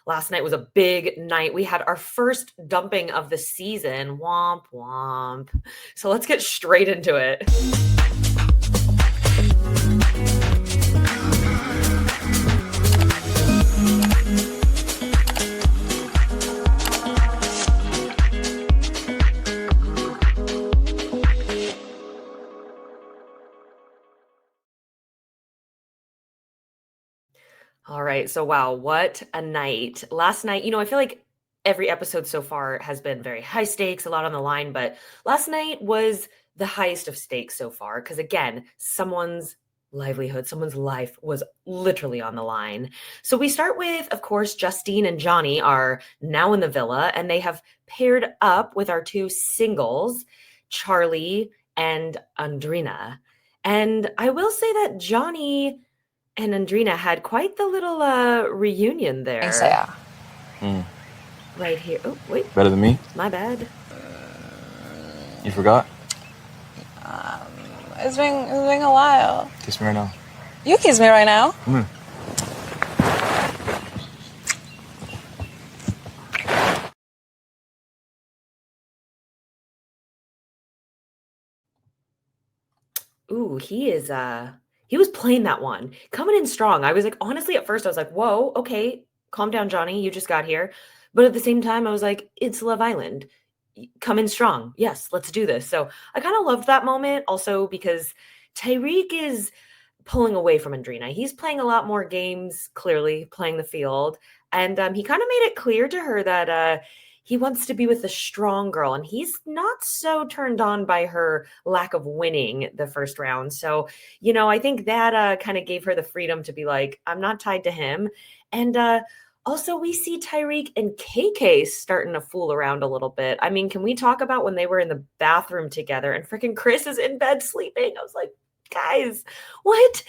Last night was a big night. We had our first dumping of the season. Womp womp. So let's get straight into it. All right. So, wow, what a night. Last night, I feel like every episode so far has been very high stakes, a lot on the line, but last night was the highest of stakes so far because, again, someone's livelihood, someone's life was literally on the line. So, we start with, of course, Justine and Johnny are now in the villa and they have paired up with our two singles, Charlie and Andrina. And I will say that Johnny and Andrina had quite the little reunion there. Saya. Right here. Oh, wait. Better than me? My bad. You forgot? It's been a while. Kiss me right now. You kiss me right now? Come here. Ooh, he was playing that one. Coming in strong. I was like, honestly, at first I was like, whoa, okay, calm down, Johnny. You just got here. But at the same time, I was like, it's Love Island. Come in strong. Yes, let's do this. So I kind of loved that moment also because Tyreek is pulling away from Andrina. He's playing a lot more games, clearly playing the field. And he kind of made it clear to her that he wants to be with a strong girl, and he's not so turned on by her lack of winning the first round. So, I think that kind of gave her the freedom to be like, I'm not tied to him. And also, we see Tyreek and KK starting to fool around a little bit. I mean, can we talk about when they were in the bathroom together and freaking Chris is in bed sleeping? I was like, guys, what?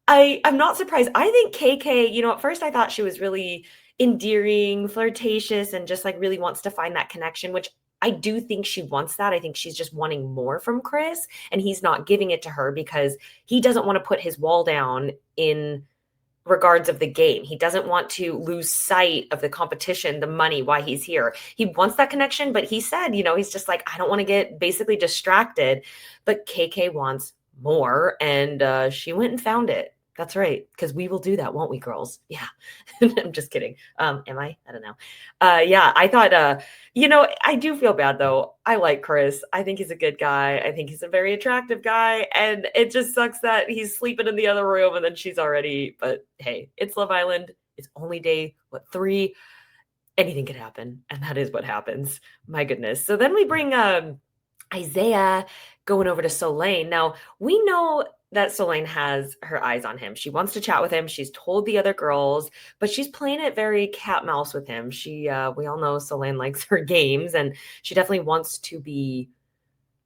I'm not surprised. I think KK, at first I thought she was really endearing, flirtatious, and just like really wants to find that connection, which I do think she wants that. I think she's just wanting more from Chris, and he's not giving it to her because he doesn't want to put his wall down in regards of the game. He doesn't want to lose sight of the competition, the money, why he's here. He wants that connection, but he said, he's just like, I don't want to get basically distracted. But KK wants more, and she went and found it. That's right, because we will do that, won't we, girls? Yeah. I'm just kidding. Am I? I don't know. Yeah, I thought, I do feel bad, though. I like Chris. I think he's a good guy. I think he's a very attractive guy. And it just sucks that he's sleeping in the other room and then she's already, but hey, it's Love Island. It's only day, 3? Anything could happen. And that is what happens. My goodness. So then we bring Isaiah going over to Soleil. Now, we know that Soleil has her eyes on him. She wants to chat with him. She's told the other girls, but she's playing it very cat mouse with him. We all know Soleil likes her games, and she definitely wants to be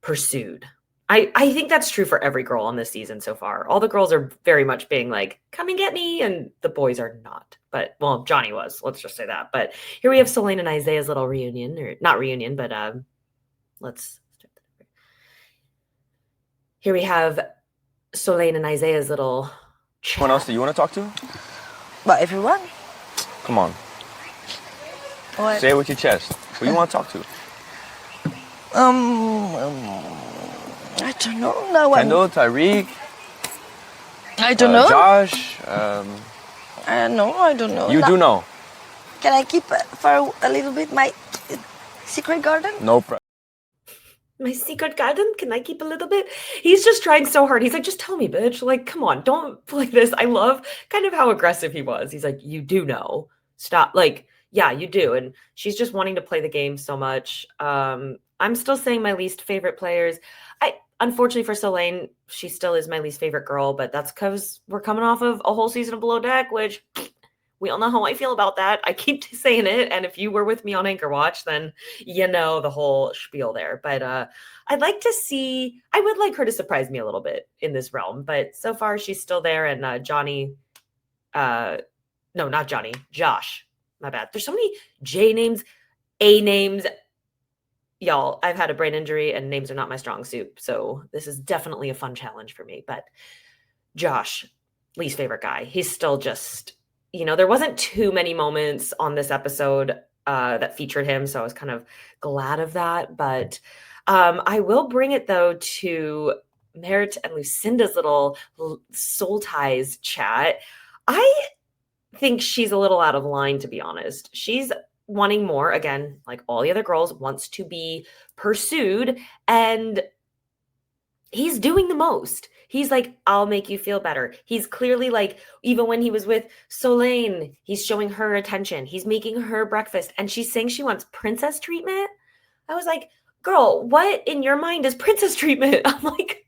pursued. I think that's true for every girl on this season so far. All the girls are very much being like, come and get me, and the boys are not. But, well, Johnny was. Let's just say that. But here we have Soleil and Isaiah's little reunion, or not reunion, but let's start that. Here we have Soleil and Isaiah's little chat. Someone else that you want to talk to? But everyone? Come on. What? Say it with your chest. Who you want to talk to? I don't know. No one. Kendall, Tyreek, I don't know. Josh. I don't know. You do know. Can I keep for a little bit my secret garden? No problem. My secret garden? Can I keep a little bit? He's just trying so hard. He's like, just tell me, bitch. Like, come on, don't play this. I love kind of how aggressive he was. He's like, you do know. Stop. Like, yeah, you do. And she's just wanting to play the game so much. I'm still saying my least favorite players. Unfortunately for Soleil, she still is my least favorite girl, but that's because we're coming off of a whole season of Below Deck, which we all know how I feel about that. I keep saying it. And if you were with me on Anchor Watch, then you know the whole spiel there. But I would like her to surprise me a little bit in this realm. But so far, she's still there. And Johnny, no, not Johnny, Josh. My bad. There's so many J names, A names. Y'all, I've had a brain injury and names are not my strong suit. So this is definitely a fun challenge for me. But Josh, least favorite guy. He's still just, there wasn't too many moments on this episode that featured him, so I was kind of glad of that. But I will bring it though to Merritt and Lucinda's little soul ties chat. I think she's a little out of line, to be honest. She's wanting more, again, like all the other girls, wants to be pursued, and he's doing the most. He's like, I'll make you feel better. He's clearly like, even when he was with Solane, he's showing her attention. He's making her breakfast, and she's saying she wants princess treatment. I was like, girl, what in your mind is princess treatment? I'm like,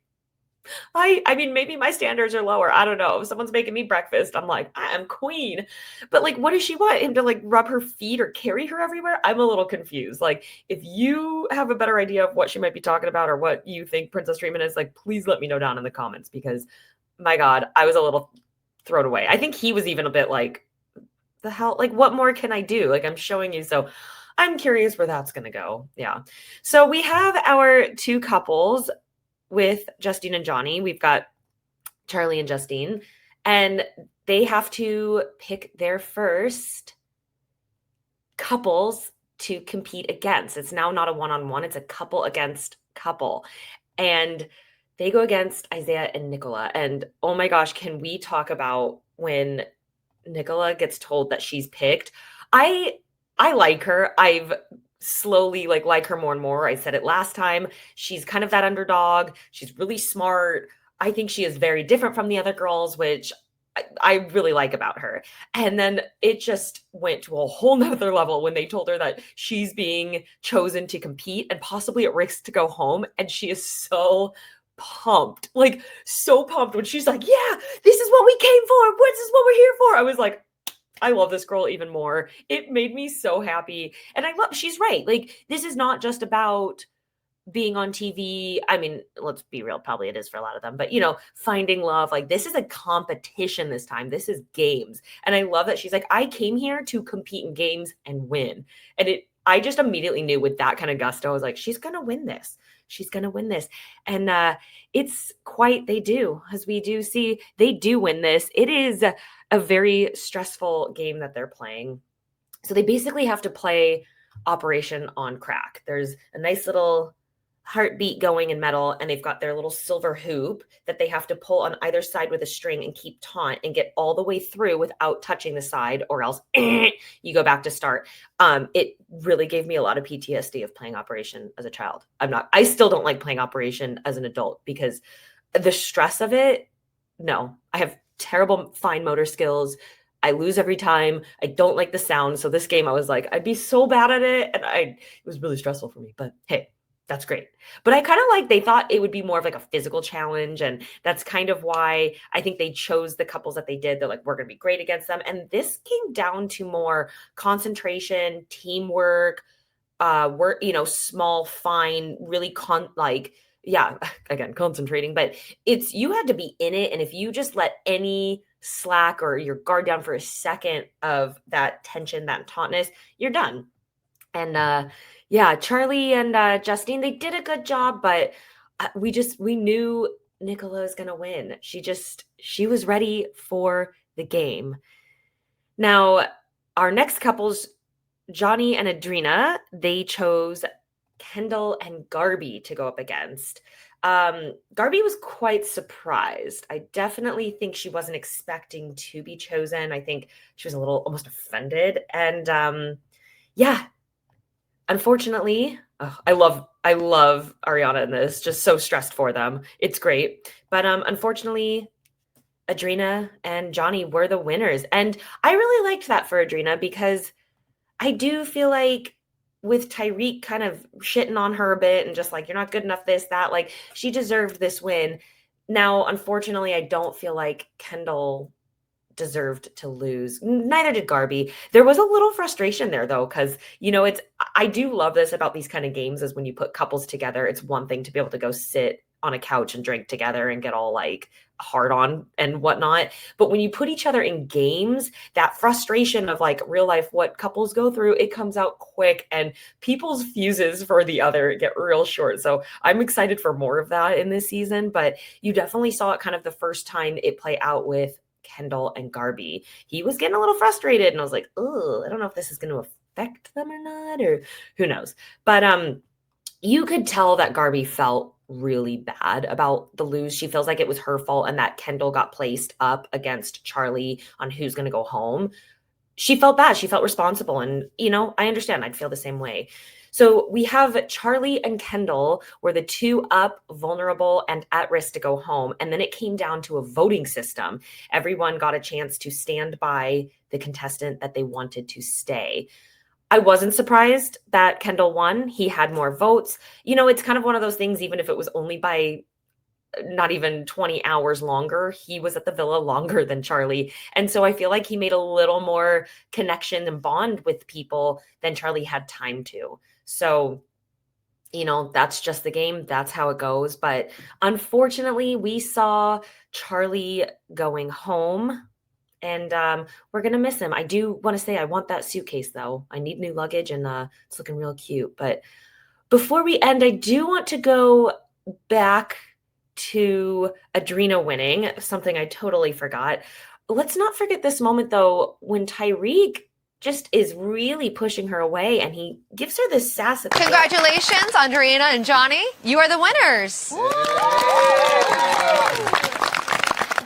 I mean, maybe my standards are lower. I don't know. If someone's making me breakfast, I'm like, I am queen. But like, what does she want? Him to like rub her feet or carry her everywhere? I'm a little confused. Like, if you have a better idea of what she might be talking about or what you think princess treatment is, like, please let me know down in the comments, because my God, I was a little thrown away. I think he was even a bit like, the hell, like, what more can I do? Like, I'm showing you. So I'm curious where that's going to go. Yeah. So we have our two couples with Justine and Johnny. We've got Charlie and Justine, and they have to pick their first couples to compete against. It's now not a one-on-one, it's a couple against couple. And they go against Isaiah and Nicola. And oh my gosh, can we talk about when Nicola gets told that she's picked? I like her. I've slowly like her more and more. I said it last time. She's kind of that underdog. She's really smart. I think she is very different from the other girls, which I really like about her. And then it just went to a whole nother level when they told her that she's being chosen to compete and possibly at risk to go home. And she is so pumped, like so pumped when she's like, yeah, this is what we came for. This is what we're here for. I was like, I love this girl even more. It made me so happy. And she's right. Like, this is not just about being on TV. I mean, let's be real, probably it is for a lot of them, but finding love. Like, this is a competition this time. This is games. And I love that she's like, I came here to compete in games and win. And I just immediately knew with that kind of gusto, I was like, she's going to win this. She's going to win this. And it's quite, they do, as we do see, they do win this. It is a very stressful game that they're playing. So they basically have to play Operation on Crack. There's a nice little heartbeat going in metal, and they've got their little silver hoop that they have to pull on either side with a string and keep taut and get all the way through without touching the side, or else you go back to start. It really gave me a lot of PTSD of playing Operation as a child. I still don't like playing Operation as an adult because the stress of it. No, I have terrible fine motor skills. I lose every time. I don't like the sound. So this game, I was like, I'd be so bad at it. And it was really stressful for me, but hey, that's great. But I kind of like, they thought it would be more of like a physical challenge. And that's kind of why I think they chose the couples that they did. They're like, we're going to be great against them. And this came down to more concentration, teamwork, work, small, fine, really yeah, again, concentrating, but you had to be in it. And if you just let any slack or your guard down for a second of that tension, that tautness, you're done. And yeah, Charlie and Justine, they did a good job, but we knew Nicola was going to win. She was ready for the game. Now, our next couples, Johnny and Adrina, they chose Kendall and Garby to go up against. Garby was quite surprised. I definitely think she wasn't expecting to be chosen. I think she was a little almost offended. And yeah, unfortunately, I love Ariana in this. Just so stressed for them. It's great. But unfortunately, Adrina and Johnny were the winners. And I really liked that for Adrina, because I do feel like with Tyreek kind of shitting on her a bit and just like, you're not good enough, this, that, like, she deserved this win. Now, unfortunately, I don't feel like Kendall deserved to lose. Neither did Garby. There was a little frustration there though, because I do love this about these kind of games, is when you put couples together, it's one thing to be able to go sit on a couch and drink together and get all like hard on and whatnot. But when you put each other in games, that frustration of like real life, what couples go through, it comes out quick, and people's fuses for the other get real short. So I'm excited for more of that in this season, but you definitely saw it kind of the first time it play out with Kendall and Garby. He was getting a little frustrated, and I was like, oh, I don't know if this is going to affect them or not, or who knows. But you could tell that Garby felt really bad about the lose. She feels like it was her fault and that Kendall got placed up against Charlie on who's going to go home. She felt bad. She felt responsible. And, I understand. I'd feel the same way. So we have Charlie and Kendall were the two up, vulnerable, and at risk to go home. And then it came down to a voting system. Everyone got a chance to stand by the contestant that they wanted to stay. I wasn't surprised that Kendall won. He had more votes. It's kind of one of those things, even if it was only by not even 20 hours longer, he was at the villa longer than Charlie. And so I feel like he made a little more connection and bond with people than Charlie had time to. So, that's just the game. That's how it goes. But unfortunately, we saw Charlie going home. And we're going to miss him. I do want to say I want that suitcase, though. I need new luggage, and it's looking real cute. But before we end, I do want to go back to Adrena winning, something I totally forgot. Let's not forget this moment, though, when Tyreek just is really pushing her away, and he gives her this sass. Congratulations, Andreina and Johnny. You are the winners.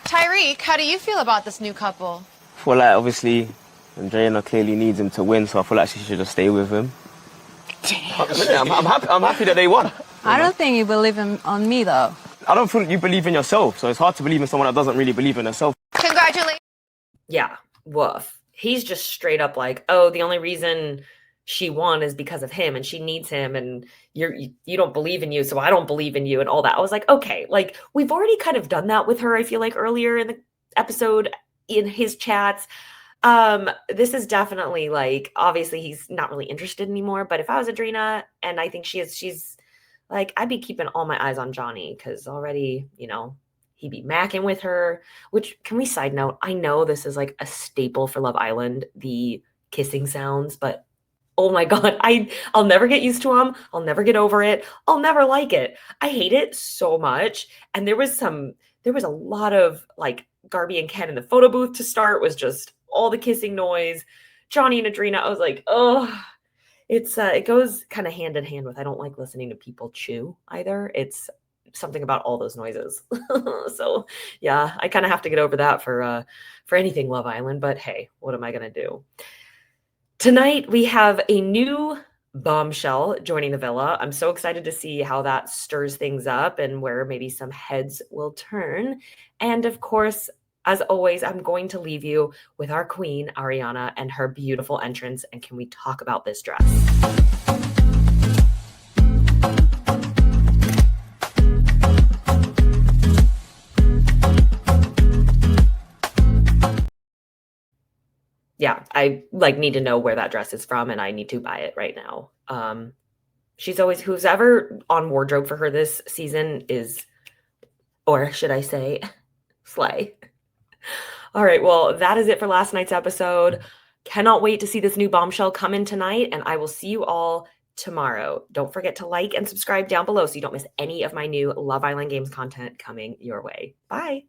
Tyreek, how do you feel about this new couple? I feel like, obviously, Andreina clearly needs him to win, so I feel like she should just stay with him. I'm happy that they won. I don't think you believe on me, though. I don't think you believe in yourself, so it's hard to believe in someone that doesn't really believe in herself. Congratulations. Yeah, woof. He's just straight up like, oh, the only reason she won is because of him, and she needs him, and you don't believe in you, so I don't believe in you, and all that. I was like, okay, like we've already kind of done that with her, I feel like, earlier in the episode in his chats. This is definitely like, obviously he's not really interested anymore, but if I was Adrena, and I think she's like, I'd be keeping all my eyes on Johnny, because already, he'd be macking with her. Which, can we side note, I know this is like a staple for Love Island, the kissing sounds, but oh my God, I'll never get used to them. I'll never get over it. I'll never like it. I hate it so much. And there was a lot of like Garby and Ken in the photo booth to start, was just all the kissing noise. Johnny and Adrena, I was like, oh, it goes kind of hand in hand with, I don't like listening to people chew either. It's something about all those noises. So yeah, I kind of have to get over that for anything Love Island, but hey, what am I going to do? Tonight, we have a new bombshell joining the villa. I'm so excited to see how that stirs things up and where maybe some heads will turn. And of course, as always, I'm going to leave you with our queen, Ariana, and her beautiful entrance. And can we talk about this dress? Yeah, I need to know where that dress is from, and I need to buy it right now. She's always, who's ever on wardrobe for her this season is, or should I say, slay. All right, well, that is it for last night's episode. Cannot wait to see this new bombshell come in tonight, and I will see you all tomorrow. Don't forget to like and subscribe down below so you don't miss any of my new Love Island Games content coming your way. Bye.